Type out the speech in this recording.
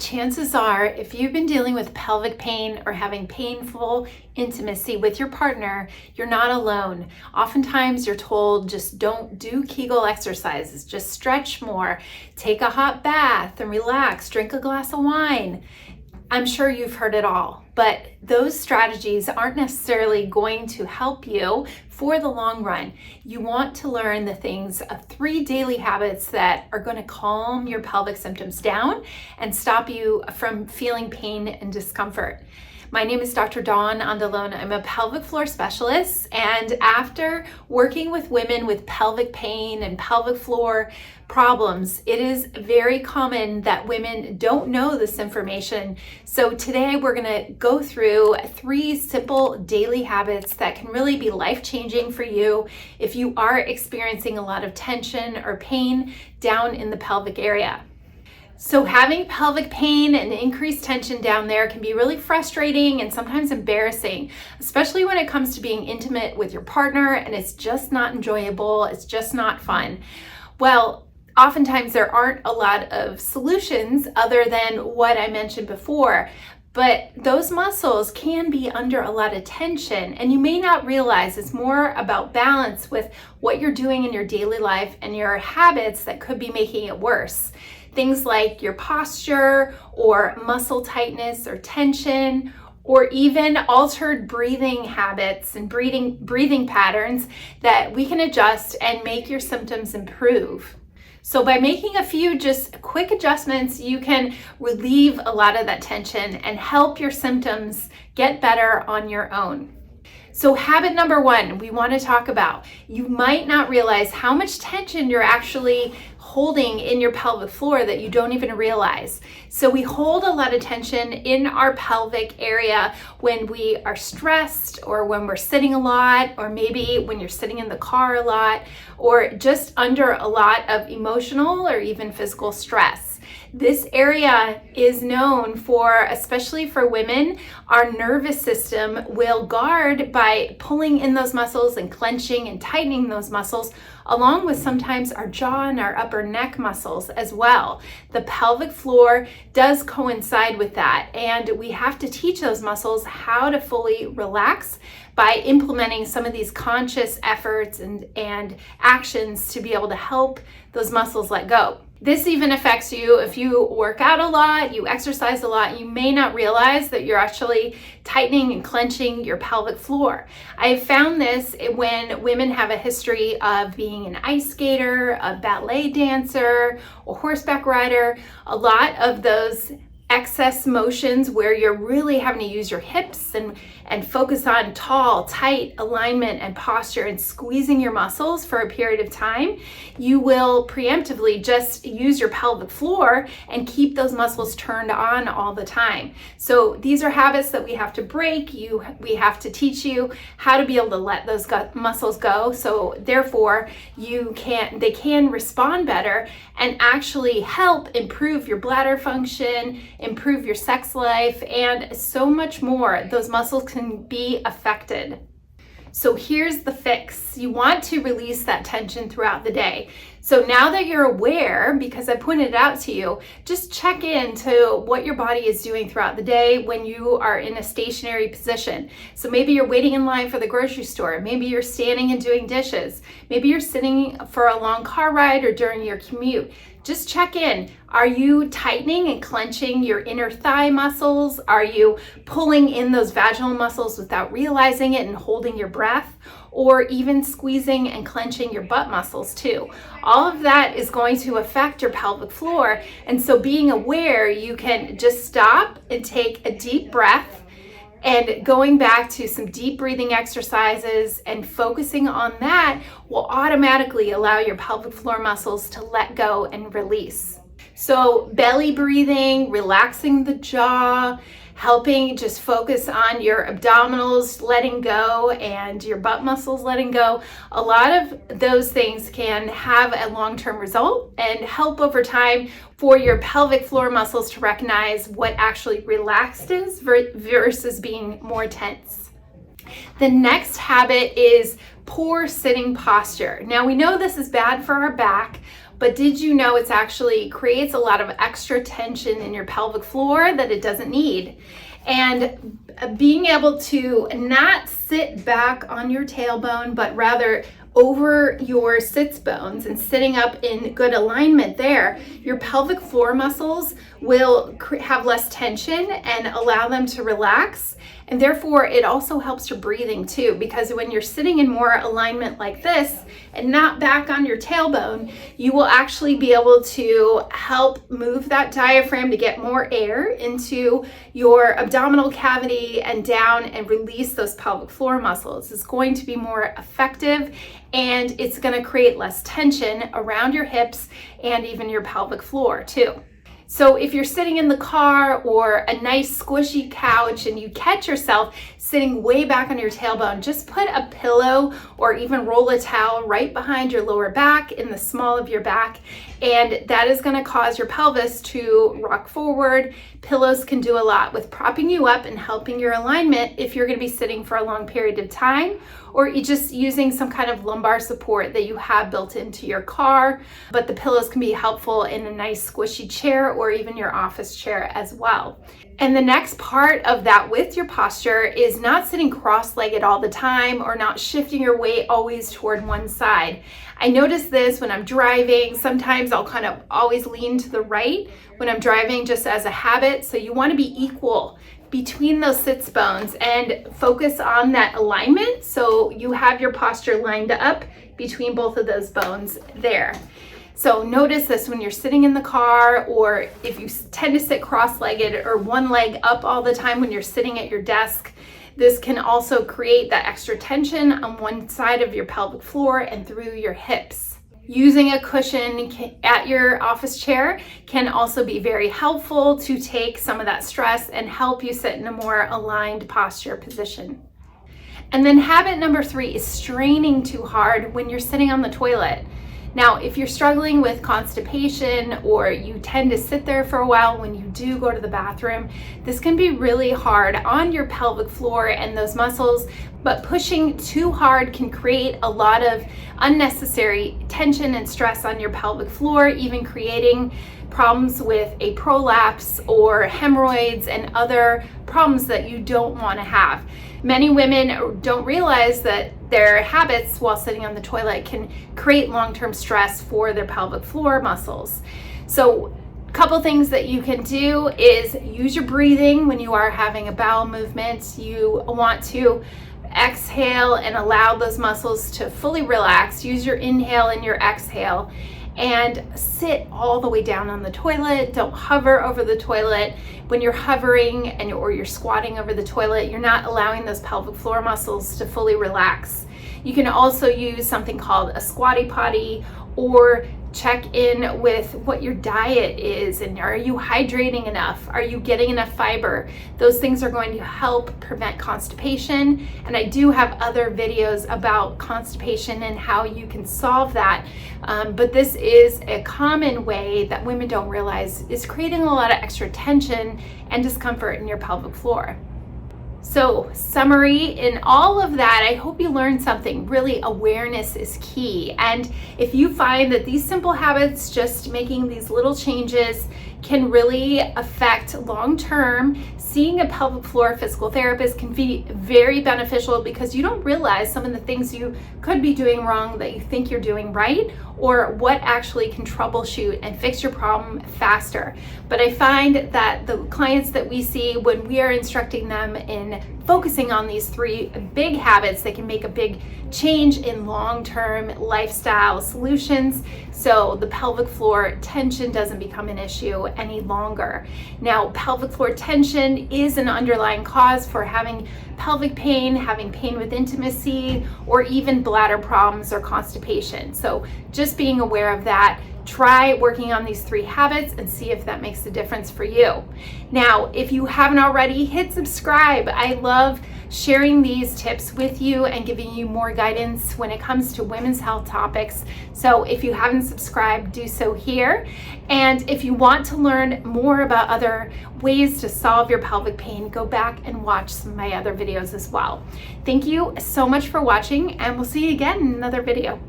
Chances are, if you've been dealing with pelvic pain or having painful intimacy with your partner, you're not alone. Oftentimes you're told just don't do Kegel exercises, just stretch more, take a hot bath and relax, drink a glass of wine. I'm sure you've heard it all, but those strategies aren't necessarily going to help you for the long run. You want to learn the things of 3 daily habits that are going to calm your pelvic symptoms down and stop you from feeling pain and discomfort. My name is Dr. Dawn Andalone. I'm a pelvic floor specialist, and after working with women with pelvic pain and pelvic floor problems, it is very common that women don't know this information. So today we're going to go through 3 simple daily habits that can really be life-changing for you if you are experiencing a lot of tension or pain down in the pelvic area. So having pelvic pain and increased tension down there can be really frustrating and sometimes embarrassing, especially when it comes to being intimate with your partner and it's just not enjoyable, it's just not fun. Well, oftentimes there aren't a lot of solutions other than what I mentioned before, but those muscles can be under a lot of tension, and you may not realize it's more about balance with what you're doing in your daily life and your habits that could be making it worse. Things like your posture or muscle tightness or tension, or even altered breathing habits and breathing patterns that we can adjust and make your symptoms improve. So by making a few just quick adjustments, you can relieve a lot of that tension and help your symptoms get better on your own. So habit number 1, we want to talk about, you might not realize how much tension you're actually holding in your pelvic floor that you don't even realize. So we hold a lot of tension in our pelvic area when we are stressed, or when we're sitting a lot, or maybe when you're sitting in the car a lot, or just under a lot of emotional or even physical stress. This area is known for, especially for women, our nervous system will guard by pulling in those muscles and clenching and tightening those muscles, along with sometimes our jaw and our upper neck muscles as well. The pelvic floor does coincide with that, and we have to teach those muscles how to fully relax by implementing some of these conscious efforts and actions to be able to help those muscles let go. This even affects you if you work out a lot, you exercise a lot, you may not realize that you're actually tightening and clenching your pelvic floor. I've found this when women have a history of being an ice skater, a ballet dancer, or horseback rider. A lot of those excess motions where you're really having to use your hips and focus on tall, tight alignment and posture and squeezing your muscles for a period of time, you will preemptively just use your pelvic floor and keep those muscles turned on all the time. So these are habits that we have to break. We have to teach you how to be able to let those muscles go. So therefore they can respond better and actually help improve your bladder function, improve your sex life, and so much more. Those muscles can be affected. So here's the fix. You want to release that tension throughout the day. So now that you're aware, because I pointed it out to you, just check into what your body is doing throughout the day when you are in a stationary position. So maybe you're waiting in line for the grocery store. Maybe you're standing and doing dishes. Maybe you're sitting for a long car ride or during your commute. Just check in. Are you tightening and clenching your inner thigh muscles? Are you pulling in those vaginal muscles without realizing it and holding your breath? Or even squeezing and clenching your butt muscles too. All of that is going to affect your pelvic floor. And so being aware, you can just stop and take a deep breath, and going back to some deep breathing exercises and focusing on that will automatically allow your pelvic floor muscles to let go and release. So belly breathing, relaxing the jaw, helping just focus on your abdominals letting go and your butt muscles letting go. A lot of those things can have a long-term result and help over time for your pelvic floor muscles to recognize what actually relaxed is versus being more tense. The next habit is poor sitting posture. Now we know this is bad for our back, but did you know it's actually creates a lot of extra tension in your pelvic floor that it doesn't need? And being able to not sit back on your tailbone, but rather over your sits bones and sitting up in good alignment there, your pelvic floor muscles will have less tension and allow them to relax. And therefore, it also helps your breathing too, because when you're sitting in more alignment like this and not back on your tailbone, you will actually be able to help move that diaphragm to get more air into your abdominal cavity and down and release those pelvic floor muscles. It's going to be more effective, and it's going to create less tension around your hips and even your pelvic floor too. So if you're sitting in the car or a nice squishy couch and you catch yourself sitting way back on your tailbone, just put a pillow or even roll a towel right behind your lower back in the small of your back, and that is going to cause your pelvis to rock forward. Pillows can do a lot with propping you up and helping your alignment if you're going to be sitting for a long period of time, or just using some kind of lumbar support that you have built into your car. But the pillows can be helpful in a nice squishy chair or even your office chair as well. And the next part of that with your posture is not sitting cross-legged all the time or not shifting your weight always toward one side. I notice this when I'm driving. Sometimes I'll kind of always lean to the right when I'm driving just as a habit. So you want to be equal between those sits bones and focus on that alignment so you have your posture lined up between both of those bones there. So notice this when you're sitting in the car, or if you tend to sit cross-legged or one leg up all the time when you're sitting at your desk. This can also create that extra tension on one side of your pelvic floor and through your hips. Using a cushion at your office chair can also be very helpful to take some of that stress and help you sit in a more aligned posture position. And then habit number 3 is straining too hard when you're sitting on the toilet. Now, if you're struggling with constipation or you tend to sit there for a while when you do go to the bathroom, this can be really hard on your pelvic floor and those muscles, but pushing too hard can create a lot of unnecessary tension and stress on your pelvic floor, even creating problems with a prolapse or hemorrhoids and other problems that you don't want to have. Many women don't realize that their habits while sitting on the toilet can create long-term stress for their pelvic floor muscles. So a couple things that you can do is use your breathing when you are having a bowel movement. You want to exhale and allow those muscles to fully relax. Use your inhale and your exhale, and sit all the way down on the toilet. Don't hover over the toilet. When you're hovering or you're squatting over the toilet, you're not allowing those pelvic floor muscles to fully relax. You can also use something called a squatty potty, or check in with what your diet is, and are you hydrating enough? Are you getting enough fiber? Those things are going to help prevent constipation, and I do have other videos about constipation and how you can solve that, but this is a common way that women don't realize is creating a lot of extra tension and discomfort in your pelvic floor. So, summary in all of that, I hope you learned something. Really, awareness is key. And if you find that these simple habits, just making these little changes, can really affect long-term, seeing a pelvic floor physical therapist can be very beneficial, because you don't realize some of the things you could be doing wrong that you think you're doing right, or what actually can troubleshoot and fix your problem faster. But I find that the clients that we see, when we are instructing them in focusing on these 3 big habits, they can make a big change in long-term lifestyle solutions, so the pelvic floor tension doesn't become an issue any longer. Now, pelvic floor tension is an underlying cause for having pelvic pain, having pain with intimacy, or even bladder problems or constipation. So just being aware of that. Try working on these 3 habits and see if that makes a difference for you. Now, if you haven't already, hit subscribe. I love sharing these tips with you and giving you more guidance when it comes to women's health topics. So if you haven't subscribed, do so here. And if you want to learn more about other ways to solve your pelvic pain, go back and watch some of my other videos as well. Thank you so much for watching, and we'll see you again in another video.